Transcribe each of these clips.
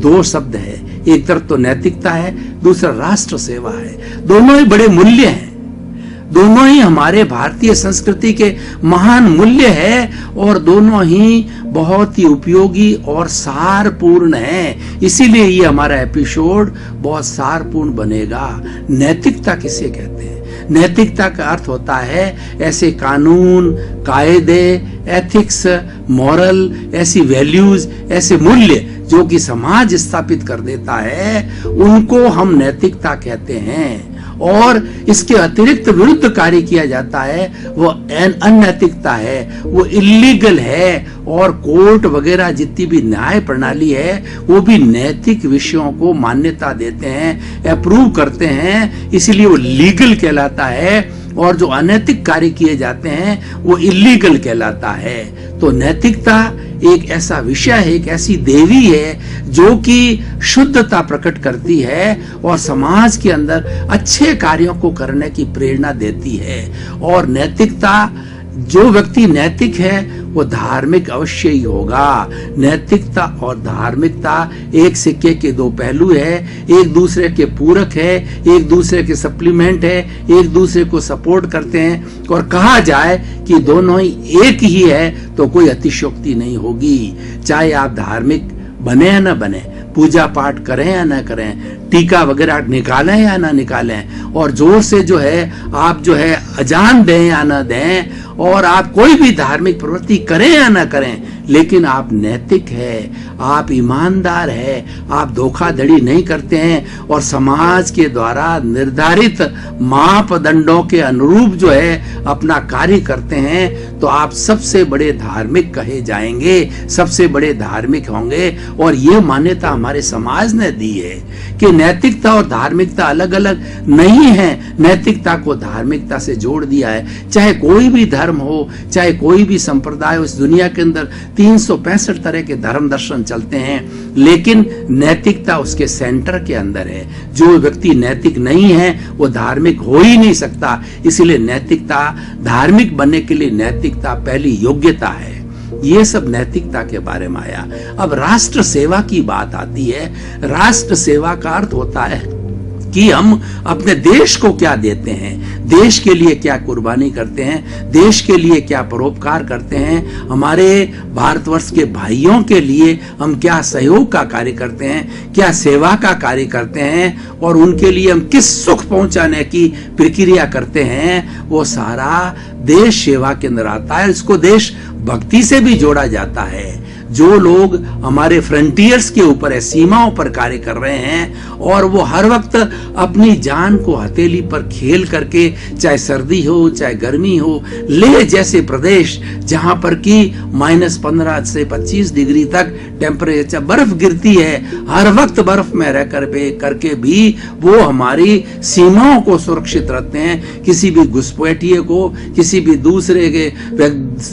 दो शब्द है, एक तरफ तो नैतिकता है, दूसरा राष्ट्र सेवा है। दोनों ही बड़े मूल्य हैं, दोनों ही हमारे भारतीय संस्कृति के महान मूल्य है और दोनों ही बहुत ही उपयोगी और सारपूर्ण है। इसीलिए ये हमारा एपिसोड बहुत सारपूर्ण बनेगा। नैतिकता किसे कहते हैं? नैतिकता का अर्थ होता है ऐसे कानून, कायदे, एथिक्स, मॉरल, ऐसी वैल्यूज, ऐसे मूल्य जो कि समाज स्थापित कर देता है, उनको हम नैतिकता कहते हैं। और इसके अतिरिक्त विरुद्ध कार्य किया जाता है वो अनैतिकता है, वो इलीगल है। और कोर्ट वगैरह जितनी भी न्याय प्रणाली है वो भी नैतिक विषयों को मान्यता देते हैं, अप्रूव करते हैं, इसलिए वो लीगल कहलाता है। और जो अनैतिक कार्य किए जाते हैं वो इलीगल कहलाता है। तो नैतिकता एक ऐसा विषय है, एक ऐसी देवी है जो कि शुद्धता प्रकट करती है और समाज के अंदर अच्छे कार्यों को करने की प्रेरणा देती है। और नैतिकता, जो व्यक्ति नैतिक है वो धार्मिक अवश्य ही होगा। नैतिकता और धार्मिकता एक सिक्के के दो पहलू है, एक दूसरे के पूरक है, एक दूसरे के सप्लीमेंट है, एक दूसरे को सपोर्ट करते हैं। और कहा जाए कि दोनों ही एक ही है तो कोई अतिशयोक्ति नहीं होगी। चाहे आप धार्मिक बने या न बने, पूजा पाठ करें या न करें, टीका वगैरह निकालें या ना निकालें, और जोर से जो है आप जो है अजान दें या न दें, और आप कोई भी धार्मिक प्रवृत्ति करें या ना करें, लेकिन आप नैतिक है, आप ईमानदार है, आप धोखाधड़ी नहीं करते हैं और समाज के द्वारा निर्धारित मापदंडों के अनुरूप जो है अपना कार्य करते हैं, तो आप सबसे बड़े धार्मिक कहे जाएंगे, सबसे बड़े धार्मिक होंगे। और ये मान्यता हमारे समाज ने दी है कि नैतिकता और धार्मिकता अलग अलग नहीं है, नैतिकता को धार्मिकता से जोड़ दिया है। चाहे कोई भी धर्म हो, चाहे कोई भी संप्रदाय हो, इस दुनिया के अंदर 365 तरह के धर्म दर्शन चलते हैं, लेकिन नैतिकता उसके सेंटर के अंदर है। जो व्यक्ति नैतिक नहीं है वो धार्मिक हो ही नहीं सकता। इसलिए नैतिकता, धार्मिक बनने के लिए नैतिकता पहली योग्यता है। ये सब नैतिकता के बारे में आया। अब राष्ट्र सेवा की बात आती है। राष्ट्र सेवा का अर्थ होता है कि हम अपने देश को क्या देते हैं, देश के लिए क्या कुर्बानी करते हैं, देश के लिए क्या परोपकार करते हैं, हमारे भारतवर्ष के भाइयों के लिए हम क्या सहयोग का कार्य करते हैं, क्या सेवा का कार्य करते हैं, और उनके लिए हम किस सुख पहुंचाने की प्रक्रिया करते हैं, वो सारा देश सेवा के अंदर आता है। इसको देश भक्ति से भी जोड़ा जाता है। जो लोग हमारे फ्रंटियर्स के ऊपर है, सीमाओं पर कार्य कर रहे हैं, और वो हर वक्त अपनी जान को हथेली पर खेल करके, चाहे सर्दी हो चाहे गर्मी हो, लेह जैसे प्रदेश जहां पर कि -15 से 25 डिग्री तक टेम्परेचर, बर्फ गिरती है, हर वक्त बर्फ में रह करके भी वो हमारी सीमाओं को सुरक्षित रखते हैं। किसी भी घुसपैठिए को, किसी भी दूसरे के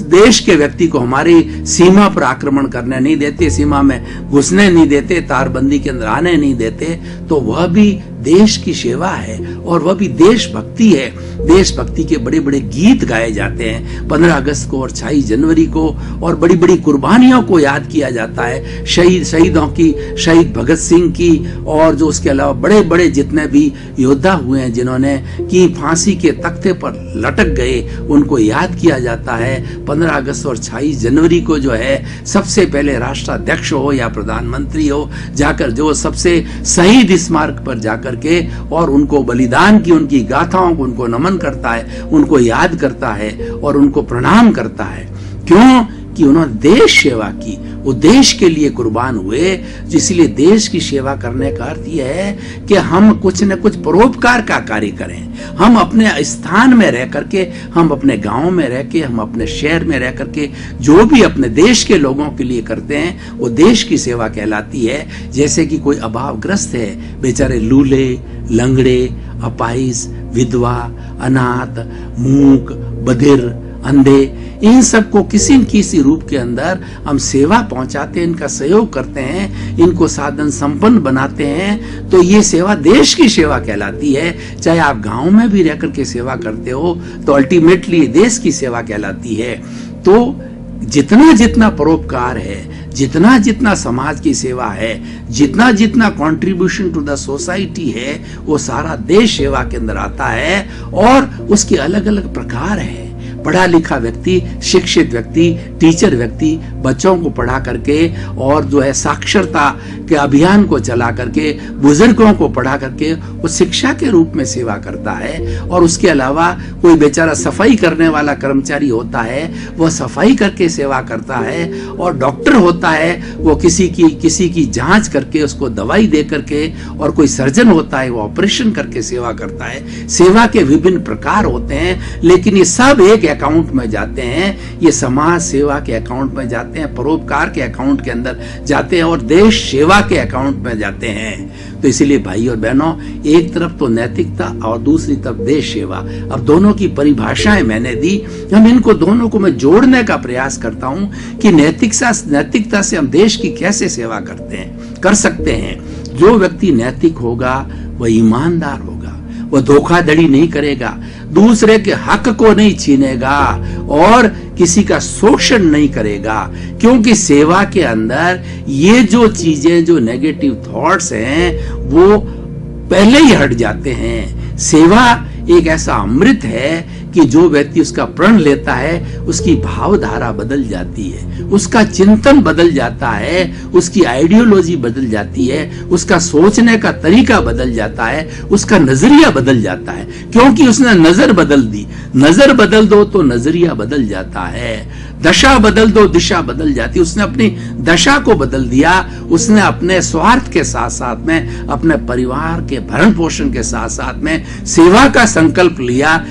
देश के व्यक्ति को हमारी सीमा पर आक्रमण करने नहीं देते, सीमा में घुसने नहीं देते, तारबंदी के अंदर आने नहीं देते। तो वह भी देश की सेवा है और वह भी देशभक्ति है। देशभक्ति के बड़े बड़े गीत गाए जाते हैं 15 अगस्त को और 26 जनवरी को, और बड़ी बड़ी कुर्बानियों को याद किया जाता है, शहीदों की, शहीद भगत सिंह की, और जो उसके अलावा बड़े बड़े जितने भी योद्धा हुए हैं जिन्होंने की फांसी के तख्ते पर लटक गए, उनको याद किया जाता है। 15 अगस्त और 26 जनवरी को जो है सबसे पहले राष्ट्राध्यक्ष हो या प्रधानमंत्री हो जाकर जो सबसे शहीद स्मारक पर जाकर के और उनको बलिदान की, उनकी गाथाओं को उनको नमन करता है, उनको याद करता है और उनको प्रणाम करता है। क्यों? कि उन्होंने देश सेवा की, वो देश के लिए कुर्बान हुए। इसलिए देश की सेवा करने का अर्थ यह है कि हम कुछ न कुछ परोपकार का कार्य करें। हम अपने स्थान में रह करके, हम अपने गांव में रह के, हम अपने शहर में रह करके जो भी अपने देश के लोगों के लिए करते हैं वो देश की सेवा कहलाती है। जैसे कि कोई अभावग्रस्त है, बेचारे लूले, लंगड़े, अपाहिज, विधवा, अनाथ, मूक, बधिर, अंधे, इन सबको किसी न किसी रूप के अंदर हम सेवा पहुंचाते हैं, इनका सहयोग करते हैं, इनको साधन संपन्न बनाते हैं। तो ये सेवा देश की सेवा कहलाती है। चाहे आप गांव में भी रहकर के सेवा करते हो तो अल्टीमेटली देश की सेवा कहलाती है। तो जितना जितना परोपकार है, जितना जितना समाज की सेवा है, जितना जितना कंट्रीब्यूशन टू द सोसाइटी है, वो सारा देश सेवा के अंदर आता है। और उसके अलग अलग प्रकार है। पढ़ा लिखा व्यक्ति, शिक्षित व्यक्ति, टीचर व्यक्ति बच्चों को पढ़ा करके और जो है साक्षरता के अभियान को चला करके, बुजुर्गों को पढ़ा करके वो शिक्षा के रूप में सेवा करता है। और उसके अलावा कोई बेचारा सफाई करने वाला कर्मचारी होता है, वो सफाई करके सेवा करता है। और डॉक्टर होता है, वो किसी की जांच करके उसको दवाई दे करके, और कोई सर्जन होता है, वो ऑपरेशन करके सेवा करता है। सेवा के विभिन्न प्रकार होते हैं, लेकिन ये सब एक अकाउंट में जाते हैं। ये समाज सेवा के अकाउंट में जाते हैं, परोपकार के अकाउंट के अंदर जाते हैं, और देश सेवा के अकाउंट में जाते हैं। तो इसीलिए भाई और बहनों, एक तरफ तो नैतिकता और दूसरी तरफ देश सेवा, अब दोनों की परिभाषाएं मैंने दी। हम इनको दोनों को मैं जोड़ने का प्रयास करता हूं कि नैतिकता से हम देश की कैसे सेवा कर सकते हैं। जो व्यक्ति नैतिक होगा वह ईमानदार होगा, वह धोखाधड़ी नहीं करेगा, दूसरे के हक को नहीं छीनेगा और किसी का शोषण नहीं करेगा। क्योंकि सेवा के अंदर ये जो चीजें, जो नेगेटिव थॉट्स हैं, वो पहले ही हट जाते हैं। सेवा एक ऐसा अमृत है कि जो व्यक्ति उसका प्रण लेता है, उसकी भावधारा बदल जाती है, उसका चिंतन बदल जाता है, उसकी आइडियोलॉजी बदल जाती है, उसका सोचने का तरीका बदल जाता है, उसका नजरिया बदल जाता है। क्योंकि उसने नजर बदल दी। नजर बदल दो तो नजरिया बदल जाता है, दशा बदल दो दिशा बदल जाती है। उसने अपनी दशा को बदल दिया, उसने अपने स्वार्थ के साथ साथ में अपने परिवार के भरण पोषण के साथ साथ में सेवा का संकल्प लिया।